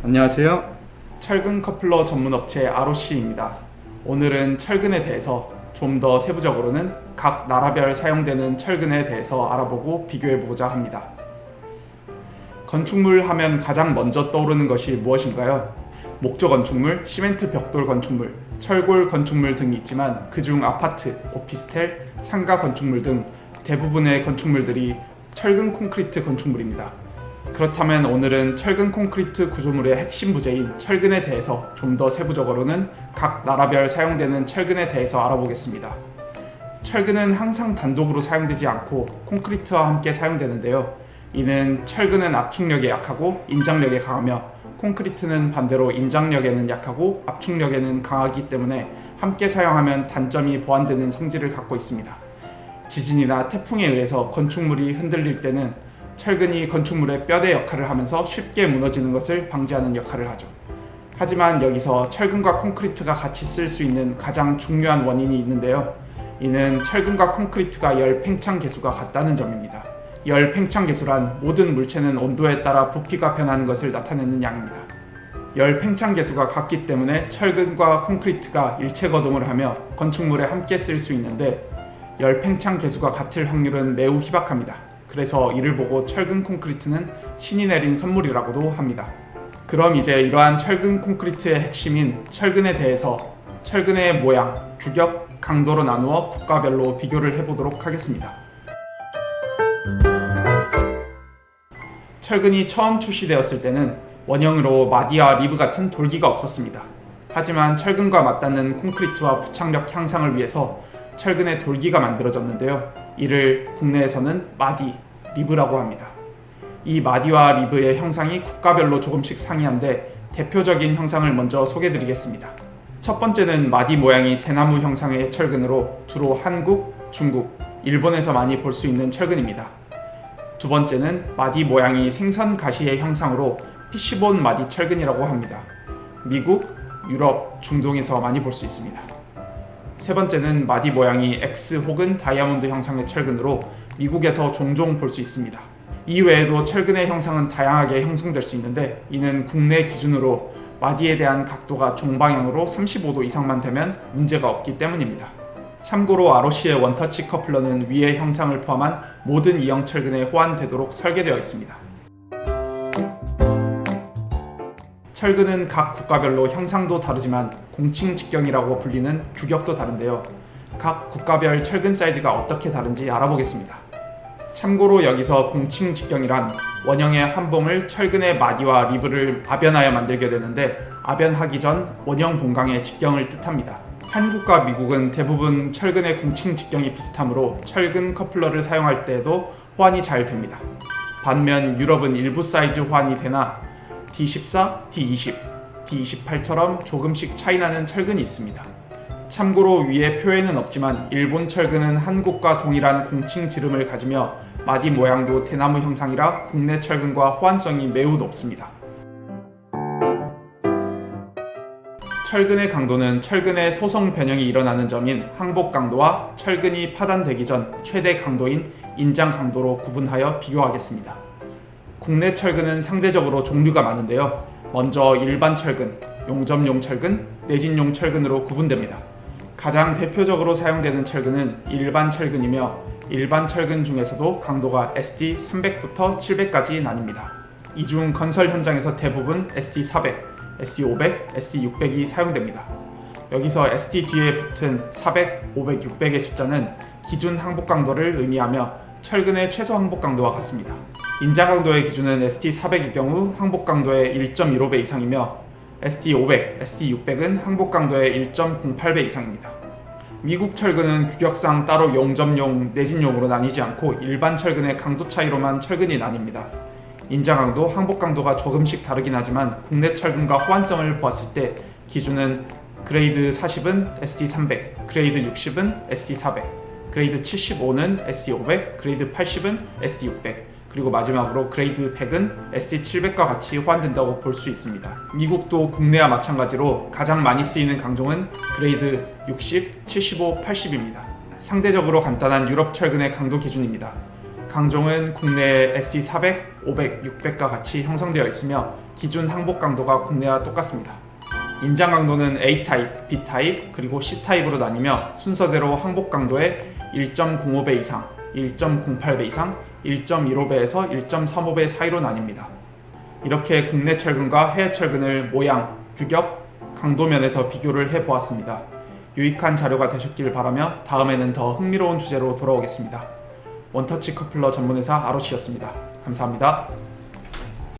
안녕하세요. 철근 커플러 전문 업체 ROC입니다. 오늘은 철근에 대해서 좀 더 세부적으로는 각 나라별 사용되는 철근에 대해서 알아보고 비교해보고자 합니다. 건축물 하면 가장 먼저 떠오르는 것이 무엇인가요? 목조 건축물, 시멘트 벽돌 건축물, 철골 건축물 등이 있지만 그중 아파트, 오피스텔, 상가 건축물 등 대부분의 건축물들이 철근 콘크리트 건축물입니다. 그렇다면 오늘은 철근 콘크리트 구조물의 핵심 부재인 철근에 대해서 좀 더 세부적으로는 각 나라별 사용되는 철근에 대해서 알아보겠습니다. 철근은 항상 단독으로 사용되지 않고 콘크리트와 함께 사용되는데요. 이는 철근은 압축력에 약하고 인장력에 강하며 콘크리트는 반대로 인장력에는 약하고 압축력에는 강하기 때문에 함께 사용하면 단점이 보완되는 성질을 갖고 있습니다. 지진이나 태풍에 의해서 건축물이 흔들릴 때는 철근이 건축물의 뼈대 역할을 하면서 쉽게 무너지는 것을 방지하는 역할을 하죠. 하지만 여기서 철근과 콘크리트가 같이 쓸 수 있는 가장 중요한 원인이 있는데요. 이는 철근과 콘크리트가 열 팽창 계수가 같다는 점입니다. 열 팽창 계수란 모든 물체는 온도에 따라 부피가 변하는 것을 나타내는 양입니다. 열 팽창 계수가 같기 때문에 철근과 콘크리트가 일체 거동을 하며 건축물에 함께 쓸 수 있는데 열 팽창 계수가 같을 확률은 매우 희박합니다. 그래서 이를 보고 철근 콘크리트는 신이 내린 선물이라고도 합니다. 그럼 이제 이러한 철근 콘크리트의 핵심인 철근에 대해서 철근의 모양, 규격, 강도로 나누어 국가별로 비교를 해보도록 하겠습니다. 철근이 처음 출시되었을 때는 원형으로 마디와 리브 같은 돌기가 없었습니다. 하지만 철근과 맞닿는 콘크리트와 부착력 향상을 위해서 철근의 돌기가 만들어졌는데요. 이를 국내에서는 마디, 리브라고 합니다. 이 마디와 리브의 형상이 국가별로 조금씩 상이한데 대표적인 형상을 먼저 소개해드리겠습니다. 첫 번째는 마디 모양이 대나무 형상의 철근으로 주로 한국, 중국, 일본에서 많이 볼 수 있는 철근입니다. 두 번째는 마디 모양이 생선 가시의 형상으로 피시본 마디 철근이라고 합니다. 미국, 유럽, 중동에서 많이 볼 수 있습니다. 세 번째는 마디 모양이 X 혹은 다이아몬드 형상의 철근으로 미국에서 종종 볼 수 있습니다. 이 외에도 철근의 형상은 다양하게 형성될 수 있는데 이는 국내 기준으로 마디에 대한 각도가 종방향으로 35도 이상만 되면 문제가 없기 때문입니다. 참고로 ROC의 원터치 커플러는 위의 형상을 포함한 모든 이형 철근에 호환되도록 설계되어 있습니다. 철근은 각 국가별로 형상도 다르지만 공칭직경이라고 불리는 규격도 다른데요. 각 국가별 철근 사이즈가 어떻게 다른지 알아보겠습니다. 참고로 여기서 공칭직경이란 원형의 한봉을 철근의 마디와 리브를 아변하여 만들게 되는데 아변하기 전 원형 봉강의 직경을 뜻합니다. 한국과 미국은 대부분 철근의 공칭직경이 비슷하므로 철근 커플러를 사용할 때에도 호환이 잘 됩니다. 반면 유럽은 일부 사이즈 호환이 되나 D14, D20, D28처럼 조금씩 차이나는 철근이 있습니다. 참고로 위의 표에는 없지만 일본 철근은 한국과 동일한 공칭 지름을 가지며 마디 모양도 대나무 형상이라 국내 철근과 호환성이 매우 높습니다. 철근의 강도는 철근의 소성 변형이 일어나는 점인 항복 강도와 철근이 파단되기 전 최대 강도인 인장 강도로 구분하여 비교하겠습니다. 국내 철근은 상대적으로 종류가 많은데요. 먼저 일반 철근, 용접용 철근, 내진용 철근으로 구분됩니다. 가장 대표적으로 사용되는 철근은 일반 철근이며 일반 철근 중에서도 강도가 ST300부터 700까지 나뉩니다. 이 중 건설 현장에서 대부분 ST400, ST500, ST600이 사용됩니다. 여기서 ST 뒤에 붙은 400, 500, 600의 숫자는 기준 항복 강도를 의미하며 철근의 최소 항복 강도와 같습니다. 인장 강도의 기준은 ST400의 경우 항복 강도의 1.15배 이상이며 ST500, ST600은 항복 강도의 1.08배 이상입니다. 미국 철근은 규격상 따로 용접용, 내진용으로 나뉘지 않고 일반 철근의 강도 차이로만 철근이 나뉩니다. 인장 강도, 항복 강도가 조금씩 다르긴 하지만 국내 철근과 호환성을 보았을 때 기준은 그레이드 40은 ST300, 그레이드 60은 ST400, 그레이드 75는 ST500, 그레이드 80은 ST600, 그리고 마지막으로 그레이드 100은 ST700과 같이 호환된다고 볼 수 있습니다. 미국도 국내와 마찬가지로 가장 많이 쓰이는 강종은 그레이드 60, 75, 80입니다. 상대적으로 간단한 유럽 철근의 강도 기준입니다. 강종은 국내에 ST400, 500, 600과 같이 형성되어 있으며 기준 항복 강도가 국내와 똑같습니다. 인장 강도는 A타입, B타입, 그리고 C타입으로 나뉘며 순서대로 항복 강도의 1.05배 이상, 1.08배 이상, 1.15배에서 1.35배 사이로 나뉩니다. 이렇게 국내 철근과 해외 철근을 모양, 규격, 강도 면에서 비교를 해보았습니다. 유익한 자료가 되셨길 바라며 다음에는 더 흥미로운 주제로 돌아오겠습니다. 원터치 커플러 전문회사 ROC였습니다. 감사합니다.